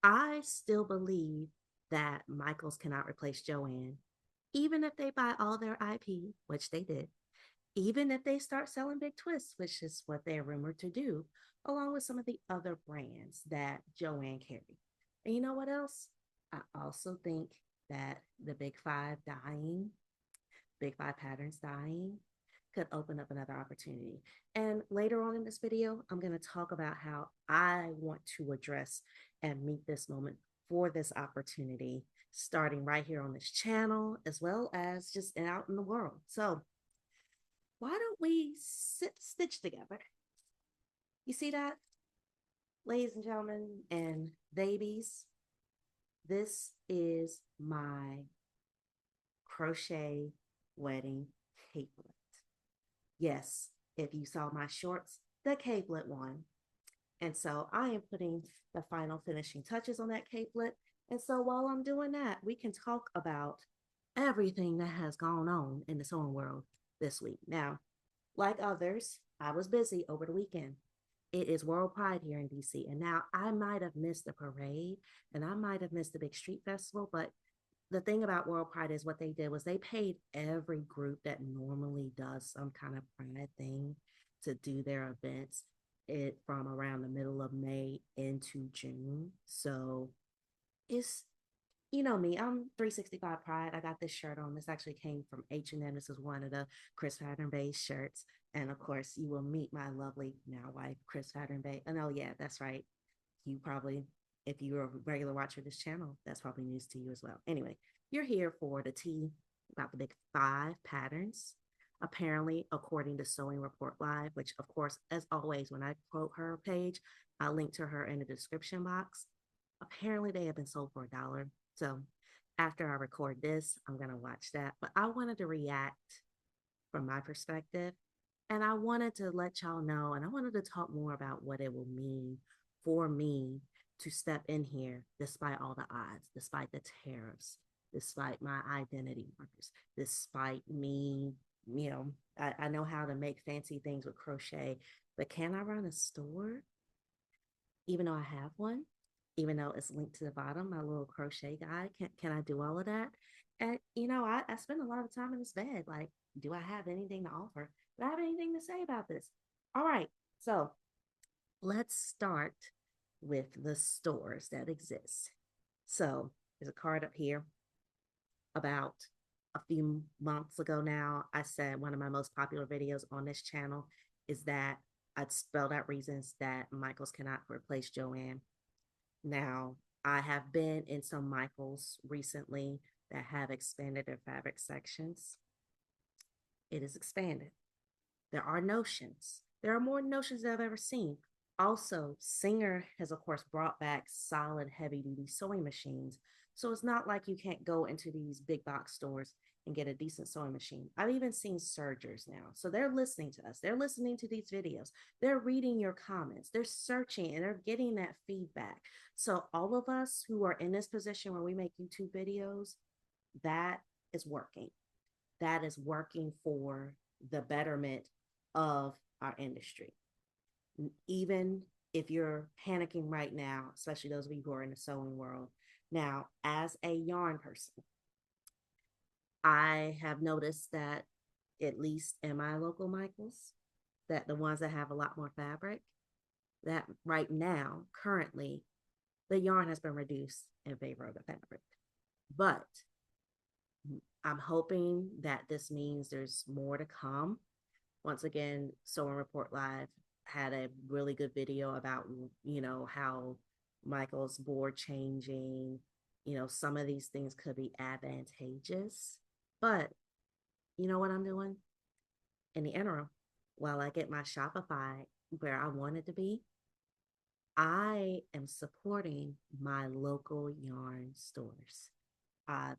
I still believe that Michaels cannot replace JoAnn, even if they buy all their IP, which they did, even if they start selling big twists, which is what they're rumored to do, along with some of the other brands that JoAnn carry. And you know what else? I also think that the big five dying, big five patterns dying, could open up another opportunity. And later on in this video, I'm going to talk about how I want to address and meet this moment for this opportunity, starting right here on this channel, as well as just out in the world. So, why don't we stitch together? You see that, ladies and gentlemen, and babies? This is my crochet wedding capelet. Yes, if you saw my shorts, the capelet one. And so I am putting the final finishing touches on that capelet. And so while I'm doing that, we can talk about everything that has gone on in the sewing world this week. Now, like others, I was busy over the weekend. It is World Pride here in DC. And now I might have missed the parade and I might have missed the big street festival, but the thing about World Pride is what they did was they paid every group that normally does some kind of pride thing to do their events it from around the middle of May into June. So it's you know me, I'm 365 Pride. I got this shirt on. This actually came from H&M. This is one of the Chris Pattern based shirts. And of course, you will meet my lovely now wife, Chris Pattern Bay. And oh, yeah, that's right. You probably, if you're a regular watcher of this channel, that's probably news to you as well. Anyway, you're here for the tea about the big five patterns. Apparently, according to Sewing Report Live, which of course, as always, when I quote her page, I'll link to her in the description box. Apparently, they have been sold for $1. So after I record this, I'm going to watch that. But I wanted to react from my perspective. And I wanted to let y'all know, and I wanted to talk more about what it will mean for me to step in here despite all the odds, despite the tariffs, despite my identity markers, despite me, I know how to make fancy things with crochet, but can I run a store even though I have one? Even though it's linked to the bottom, my little crochet guide. Can I do all of that? And I spend a lot of time in this bed. Like, do I have anything to offer? Do I have anything to say about this? All right. So let's start with the stores that exist. So there's a card up here. About a few months ago now, I said one of my most popular videos on this channel is that I'd spelled out reasons that Michaels cannot replace JoAnn. Now, I have been in some Michaels recently that have expanded their fabric sections. It is expanded. There are notions. There are more notions than I've ever seen. Also, Singer has, of course, brought back solid heavy duty sewing machines. So it's not like you can't go into these big box stores and get a decent sewing machine. I've even seen sergers now. So they're listening to us. They're listening to these videos. They're reading your comments. They're searching and they're getting that feedback. So all of us who are in this position where we make YouTube videos, that is working. That is working for the betterment of our industry. Even if you're panicking right now, especially those of you who are in the sewing world. Now, as a yarn person, I have noticed that at least in my local Michaels, that the ones that have a lot more fabric, that right now, currently, the yarn has been reduced in favor of the fabric. But I'm hoping that this means there's more to come. Once again, Sewing Report Live had a really good video about, how Michael's board changing, some of these things could be advantageous. But you know what I'm doing? In the interim, while I get my Shopify where I want it to be, I am supporting my local yarn stores. Uh,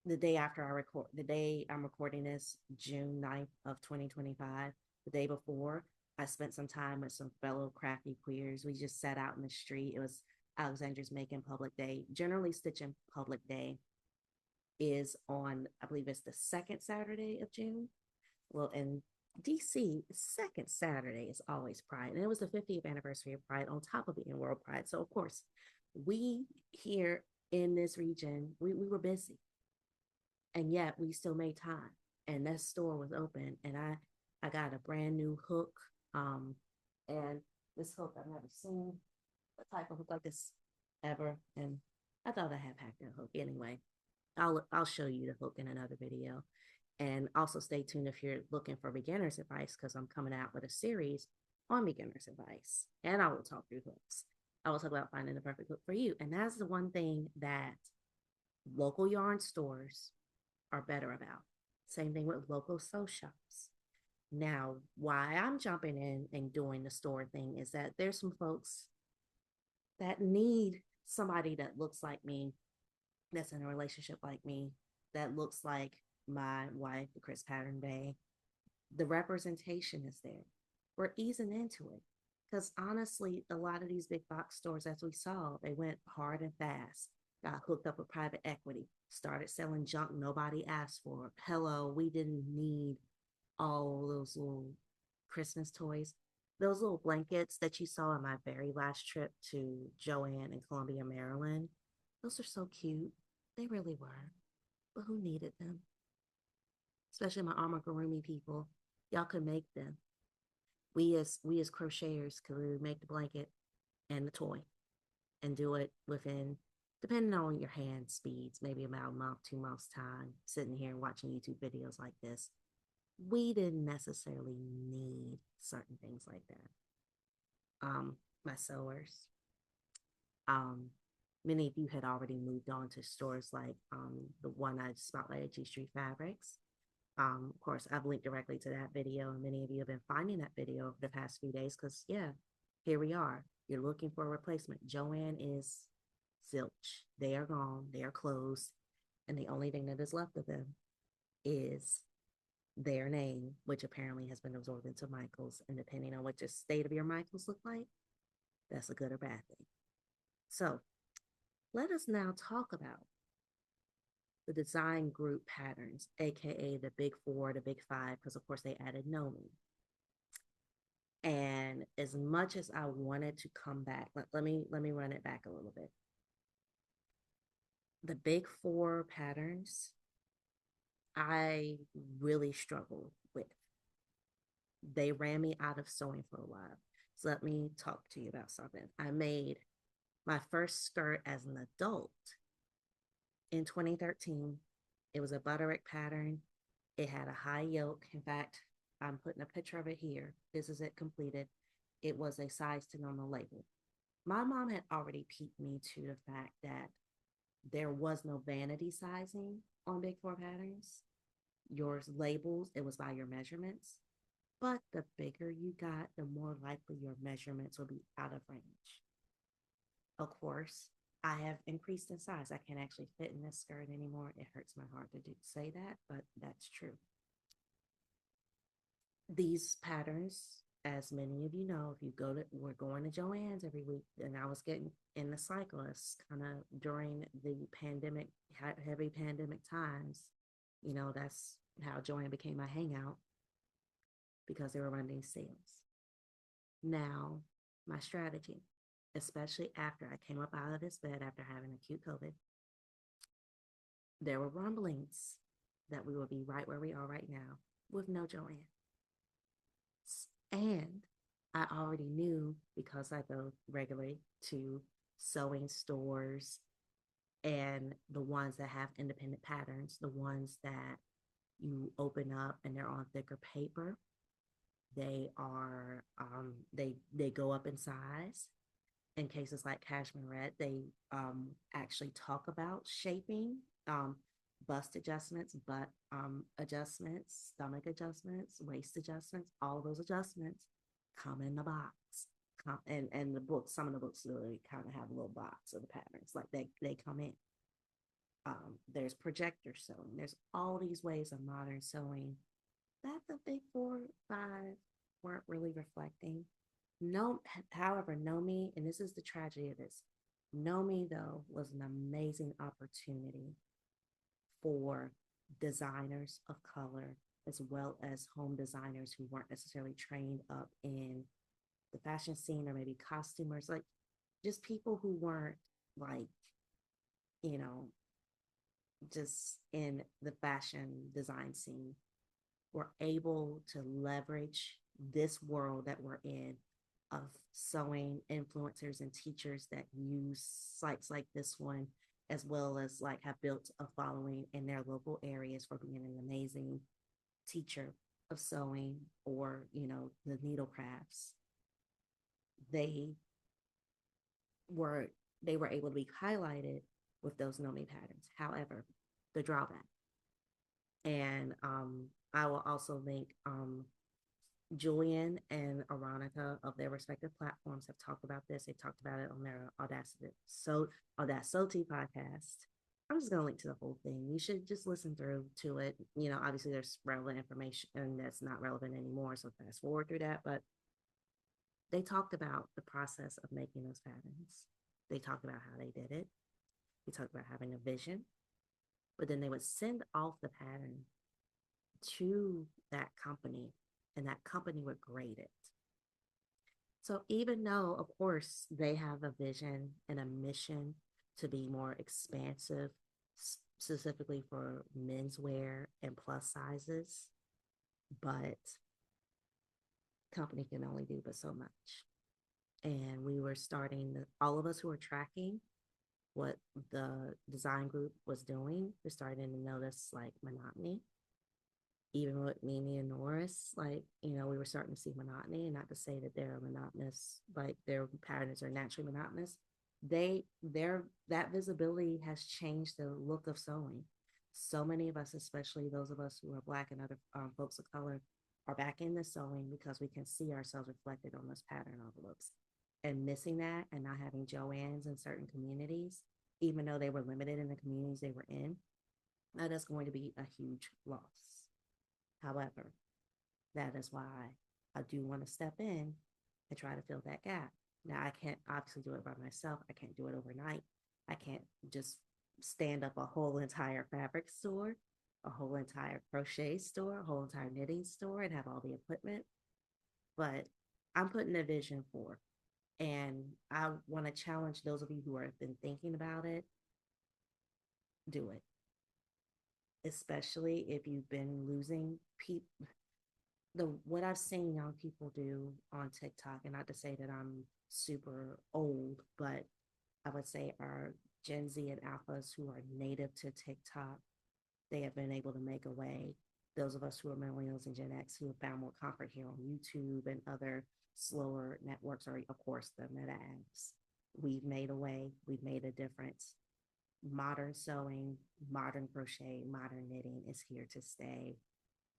the day I'm recording this, June 9th of 2025, the day before, I spent some time with some fellow crafty queers. We just sat out in the street. It was Alexandra's Making Public Day. Generally, Stitching Public Day is on, I believe it's the second Saturday of June. Well, in DC, second Saturday is always Pride. And it was the 50th anniversary of Pride on top of being World Pride. So, of course, We here in this region, we were busy, and yet we still made time. And that store was open, and I got a brand new hook, and this hook I've never seen a type of hook like this ever, and I thought I had packed that hook anyway. I'll show you the hook in another video. And also stay tuned if you're looking for beginner's advice, because I'm coming out with a series on beginner's advice. And I will talk through hooks. I will talk about finding the perfect hook for you. And that's the one thing that local yarn stores are better about. Same thing with local sew shops. Now, why I'm jumping in and doing the store thing is that there's some folks that need somebody that looks like me, that's in a relationship like me, that looks like my wife, the Chris Pattern Bay. The representation is there. We're easing into it. Because honestly, a lot of these big box stores, as we saw, they went hard and fast, got hooked up with private equity, started selling junk nobody asked for. Hello, we didn't need all those little Christmas toys. Those little blankets that you saw on my very last trip to JoAnn in Columbia, Maryland, those are so cute. They really were. But who needed them? Especially my amigurumi people. Y'all could make them. We as crocheters could make the blanket and the toy and do it within, depending on your hand speeds, maybe about a month, 2 months time, sitting here watching YouTube videos like this. We didn't necessarily need certain things like that. My sewers. Um, Many of you had already moved on to stores like the one I spotlighted, G Street Fabrics. Of course, I've linked directly to that video, and many of you have been finding that video over the past few days because, yeah, here we are. You're looking for a replacement. JoAnn is zilch. They are gone. They are closed. And the only thing that is left of them is their name, which apparently has been absorbed into Michael's. And depending on what the state of your Michael's look like, that's a good or bad thing. So let us now talk about the design group patterns, aka the big four, the big five, because of course they added Nomi. And as much as I wanted to come back, let me run it back a little bit. The big four patterns, I really struggled with. They ran me out of sewing for a while. So let me talk to you about something. I made my first skirt as an adult in 2013. It was a butterick pattern. It had a high yoke. In fact, I'm putting a picture of it here. This is it completed. It was a size to normal label. My mom had already peeped me to the fact that there was no vanity sizing on Big Four patterns. Yours labels, it was by your measurements. But the bigger you got, the more likely your measurements will be out of range. Of course, I have increased in size. I can't actually fit in this skirt anymore. It hurts my heart to say that, but that's true. These patterns, as many of you know, if you go to, we're going to JoAnn's every week, and I was getting in the cycle. It's kind of during the pandemic, heavy pandemic times. You know, that's how JoAnn became my hangout because they were running sales. Now, my strategy, especially after I came up out of this bed after having acute COVID, there were rumblings that we will be right where we are right now with no JoAnn. And I already knew, because I go regularly to sewing stores and the ones that have independent patterns, the ones that you open up and they're on thicker paper, they are they go up in size. In cases like cashmere red, they actually talk about shaping, bust adjustments, butt adjustments, stomach adjustments, waist adjustments. All those adjustments come in the box. And the books, some of the books literally kind of have a little box of the patterns, like they come in. There's projector sewing. There's all these ways of modern sewing that the big 4, 5 weren't really reflecting. No, however, Nomi, and this is the tragedy of this, Nomi, though, was an amazing opportunity for designers of color as well as home designers who weren't necessarily trained up in the fashion scene, or maybe costumers, like just people who weren't like, you know, just in the fashion design scene, were able to leverage this world that we're in of sewing influencers and teachers that use sites like this one, as well as like have built a following in their local areas for being an amazing teacher of sewing or, the needle crafts. They were they were able to be highlighted with those Nomi patterns. However, the drawback, and I will also link JoAnn and Aronica of their respective platforms have talked about this. They talked about it on their Audacity podcast. I'm just gonna link to the whole thing. You should just listen through to it. Obviously there's relevant information and that's not relevant anymore, so fast forward through that. But they talked about the process of making those patterns. They talked about how they did it. They talked about having a vision, but then they would send off the pattern to that company and that company would grade it. So even though, of course, they have a vision and a mission to be more expansive, specifically for menswear and plus sizes, but company can only do but so much. And we were all of us who were tracking what the design group was doing, we're starting to notice like monotony. Even with Mimi and Norris, like, we were starting to see monotony, and not to say that they're monotonous, like their patterns are naturally monotonous. That visibility has changed the look of sewing. So many of us, especially those of us who are Black and other folks of color, are back in the sewing because we can see ourselves reflected on those pattern envelopes. And missing that and not having JoAnn's in certain communities, even though they were limited in the communities they were in, that is going to be a huge loss. However, that is why I do want to step in and try to fill that gap. Now, I can't obviously do it by myself. I can't do it overnight. I can't just stand up a whole entire fabric store, a whole entire crochet store, a whole entire knitting store and have all the equipment. But I'm putting a vision forth. And I want to challenge those of you who have been thinking about it, do it. Especially if you've been losing people. What I've seen young people do on TikTok, and not to say that I'm super old, but I would say our Gen Z and Alphas who are native to TikTok, they have been able to make a way. Those of us who are millennials and Gen X who have found more comfort here on YouTube and other slower networks, or of course the meta apps, we've made a way, we've made a difference. Modern sewing, modern crochet, modern knitting is here to stay.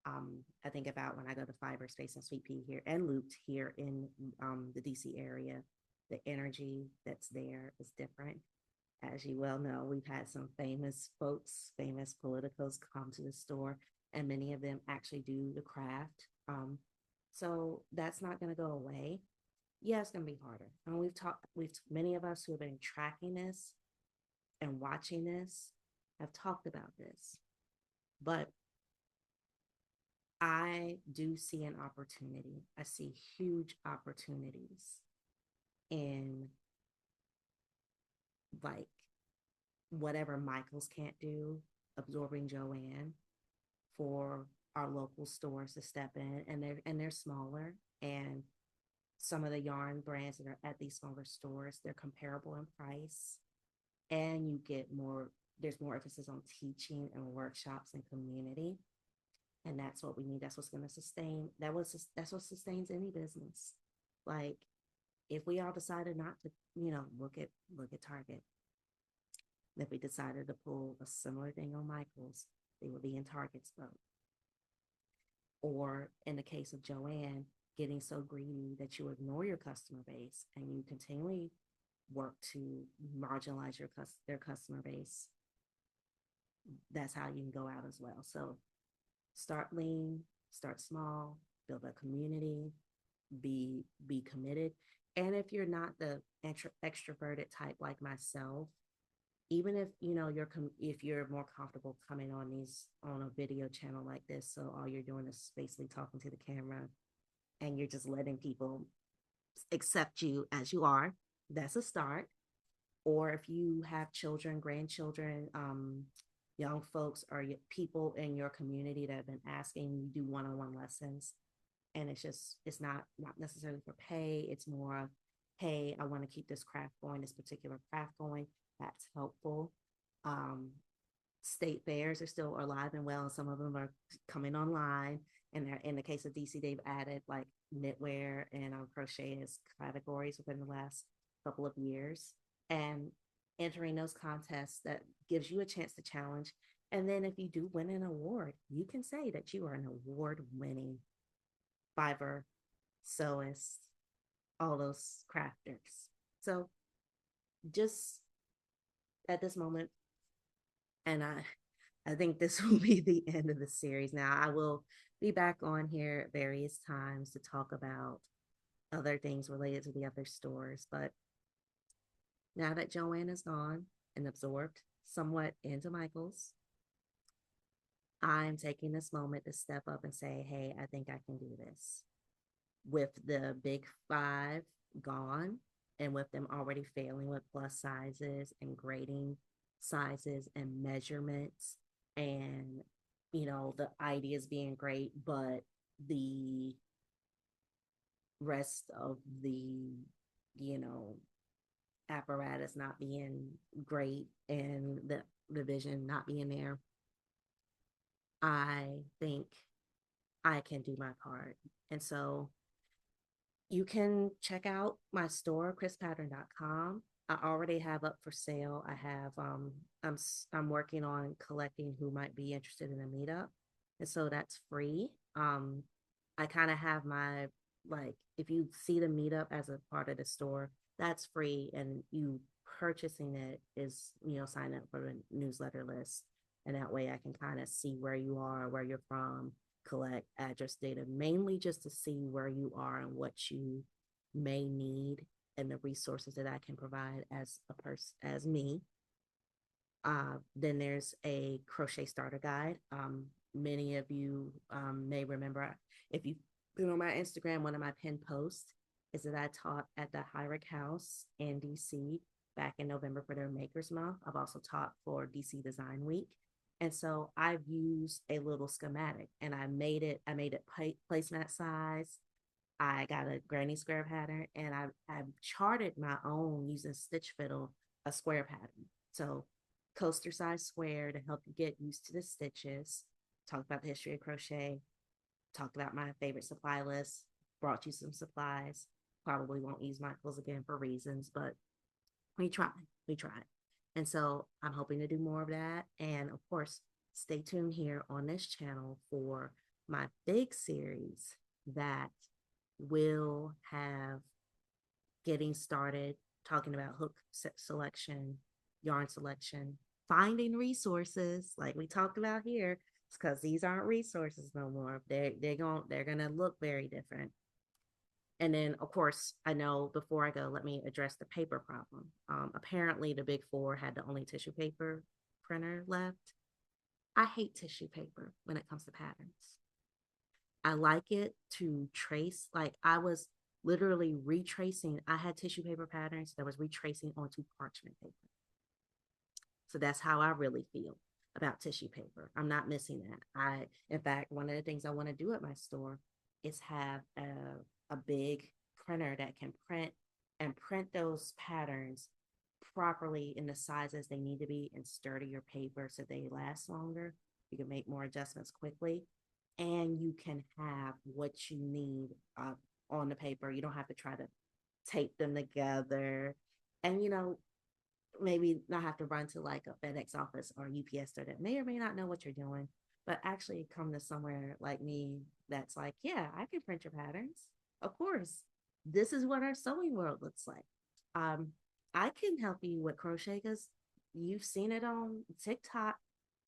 I think about when I go to Fiber Space and Sweet Pea here and Looped here in the DC area, the energy that's there is different. As you well know, we've had some famous folks, famous politicos come to the store, and many of them actually do the craft. So that's not going to go away. Yeah, it's going to be harder. And many of us who have been tracking this and watching this have talked about this. But I do see an opportunity. I see huge opportunities in like whatever Michaels can't do, absorbing JoAnn for our local stores to step in, and they're smaller, and some of the yarn brands that are at these smaller stores, they're comparable in price, and you get more. There's more emphasis on teaching and workshops and community, and that's what we need. That's what's going to sustain. That's what sustains any business. Like if we all decided not to, look at Target. If we decided to pull a similar thing on Michaels, they would be in Target's boat. Or in the case of JoAnn, getting so greedy that you ignore your customer base and you continually work to marginalize their customer base. That's how you can go out as well. So start lean, start small, build a community, be committed. And if you're not the extroverted type like myself, even if if you're more comfortable coming on a video channel like this, so all you're doing is basically talking to the camera and you're just letting people accept you as you are, that's a start. or if you have children, grandchildren, young folks, or people in your community that have been asking you do one-on-one lessons, and it's not necessarily for pay. It's more of, hey, I want to keep this craft going, this particular craft going. That's helpful. Um, State fairs are still alive and well, and some of them are coming online. And in the case of DC, they've added like knitwear and crochet as categories within the last couple of years. And entering those contests that gives you a chance to challenge. And then if you do win an award, you can say that you are an award-winning fiber, sewist, all those crafters. So just at this moment, and I think this will be the end of the series. Now I will be back on here at various times to talk about other things related to the other stores. But now that JoAnn is gone and absorbed somewhat into Michael's, I'm taking this moment to step up and say, hey, I think I can do this. With the big five gone, and with them already failing with plus sizes and grading sizes and measurements, and the ideas being great, but the rest of the you know apparatus not being great, and the vision not being there, I think I can do my part. And so you can check out my store, chrispattern.com. I already have up for sale. I have I'm working on collecting who might be interested in a meetup. And so that's free. I kind of have my, like, if you see the meetup as a part of the store, that's free, and you purchasing it is, sign up for the newsletter list. And that way I can kind of see where you are, where you're from, collect address data, mainly just to see where you are and what you may need, and the resources that I can provide as a person, as me. Then there's a crochet starter guide. Many of you may remember, if you've been on my Instagram, one of my pinned posts is that I taught at the Hyrick House in DC back in November for their Makers Month. I've also taught for DC Design Week. And so I've used a little schematic, and I made it placemat size. I got a granny square pattern, and I charted my own using Stitch Fiddle, a square pattern. So coaster size square to help you get used to the stitches. Talked about the history of crochet, talked about my favorite supply list, brought you some supplies. Probably won't use Michael's again for reasons, but we tried. We tried. And so I'm hoping to do more of that. And of course, stay tuned here on this channel for my big series that will have getting started, talking about hook selection, yarn selection, finding resources like we talked about here, because these aren't resources no more. They're gonna look very different. And then, of course, I know before I go, let me address the paper problem. Apparently, the big four had the only tissue paper printer left. I hate tissue paper when it comes to patterns. I like it to trace. Like, I was literally retracing. I had tissue paper patterns that was retracing onto parchment paper. So that's how I really feel about tissue paper. I'm not missing that. In fact, one of the things I want to do at my store is have a big printer that can print those patterns properly in the sizes they need to be, and sturdier paper so they last longer. You can make more adjustments quickly, and you can have what you need on the paper. You don't have to try to tape them together, and maybe not have to run to like a FedEx office or UPS store that may or may not know what you're doing, but actually come to somewhere like me that's like, yeah, I can print your patterns. Of course, this is what our sewing world looks like. I can help you with crochet because you've seen it on TikTok.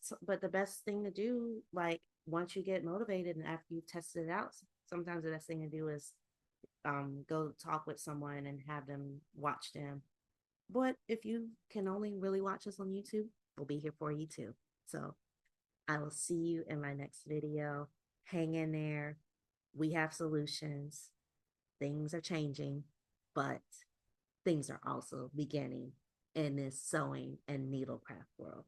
So, but the best thing to do, like once you get motivated and after you've tested it out, sometimes the best thing to do is go talk with someone and have them watch them. But if you can only really watch us on YouTube, we'll be here for you too. So I will see you in my next video. Hang in there. We have solutions. Things are changing, but things are also beginning in this sewing and needlecraft world.